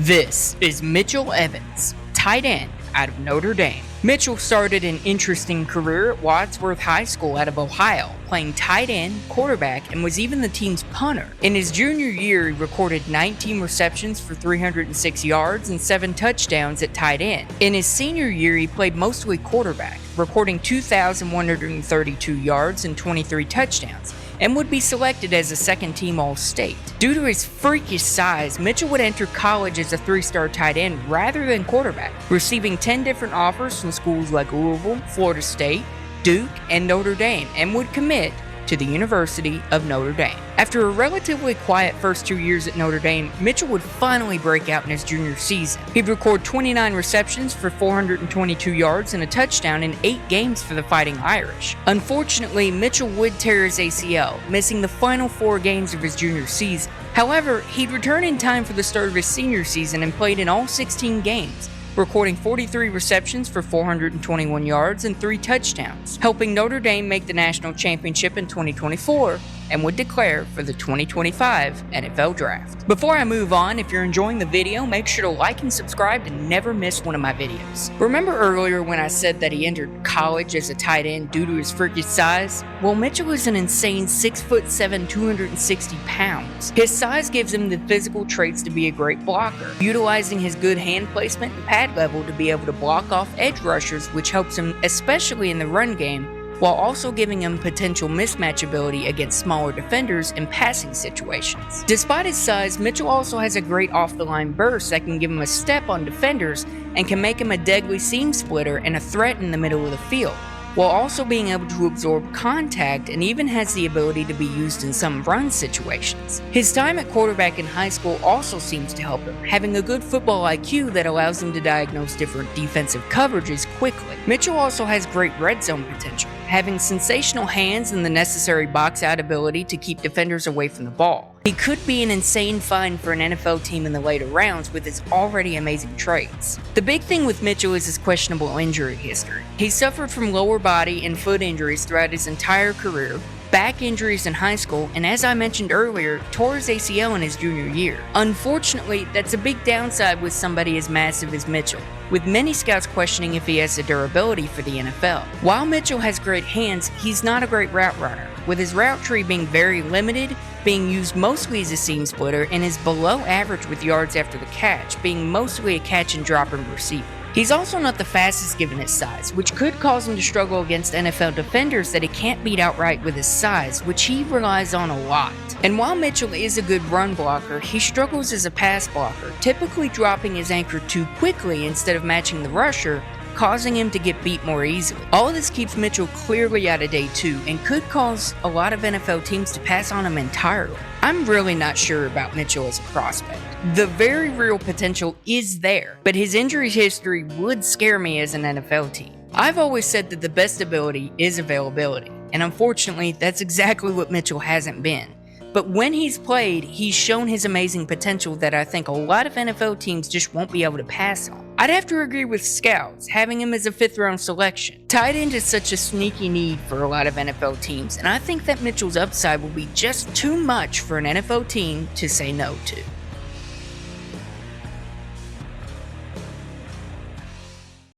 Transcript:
This is Mitchell Evans, tight end out of Notre Dame. Mitchell started an interesting career at Wadsworth High School out of Ohio, playing tight end, quarterback, and was even the team's punter. In his junior year, he recorded 19 receptions for 306 yards and 7 touchdowns at tight end. In his senior year, he played mostly quarterback, recording 2,132 yards and 23 touchdowns, and would be selected as a second-team All-State. Due to his freakish size, Mitchell would enter college as a 3-star tight end rather than quarterback, receiving 10 different offers from schools like Louisville, Florida State, Duke, and Notre Dame, and would commit to the University of Notre Dame. After a relatively quiet first 2 years at Notre Dame, Mitchell would finally break out in his junior season. He'd record 29 receptions for 422 yards and a touchdown in 8 games for the Fighting Irish. Unfortunately, Mitchell would tear his ACL, missing the final 4 games of his junior season. However, he'd return in time for the start of his senior season and played in all 16 games, recording 43 receptions for 421 yards and 3 touchdowns, helping Notre Dame make the national championship in 2024 and would declare for the 2025 NFL Draft. Before I move on, if you're enjoying the video, make sure to like and subscribe to never miss one of my videos. Remember earlier when I said that he entered college as a tight end due to his freakish size? Well, Mitchell is an insane 6'7", 260 pounds. His size gives him the physical traits to be a great blocker, utilizing his good hand placement and pad level to be able to block off edge rushers, which helps him especially in the run game, while also giving him potential mismatch ability against smaller defenders in passing situations. Despite his size, Mitchell also has a great off-the-line burst that can give him a step on defenders and can make him a deadly seam splitter and a threat in the middle of the field, while also being able to absorb contact and even has the ability to be used in some run situations. His time at quarterback in high school also seems to help him, having a good football IQ that allows him to diagnose different defensive coverages quickly. Mitchell also has great red zone potential, having sensational hands and the necessary box-out ability to keep defenders away from the ball. He could be an insane find for an NFL team in the later rounds with his already amazing traits. The big thing with Mitchell is his questionable injury history. He suffered from lower body and foot injuries throughout his entire career, back injuries in high school, and as I mentioned earlier, tore his ACL in his junior year. Unfortunately, that's a big downside with somebody as massive as Mitchell, with many scouts questioning if he has the durability for the NFL. While Mitchell has great hands, he's not a great route runner, with his route tree being very limited, being used mostly as a seam splitter, and is below average with yards after the catch, being mostly a catch and drop and receiver. He's also not the fastest given his size, which could cause him to struggle against NFL defenders that he can't beat outright with his size, which he relies on a lot. And while Mitchell is a good run blocker, he struggles as a pass blocker, typically dropping his anchor too quickly instead of matching the rusher, causing him to get beat more easily. All of this keeps Mitchell clearly out of day 2 and could cause a lot of NFL teams to pass on him entirely. I'm really not sure about Mitchell as a prospect. The very real potential is there, but his injury history would scare me as an NFL team. I've always said that the best ability is availability, and unfortunately, that's exactly what Mitchell hasn't been. But when he's played, he's shown his amazing potential that I think a lot of NFL teams just won't be able to pass on. I'd have to agree with scouts, having him as a 5th-round selection. Tight end is such a sneaky need for a lot of NFL teams, and I think that Mitchell's upside will be just too much for an NFL team to say no to.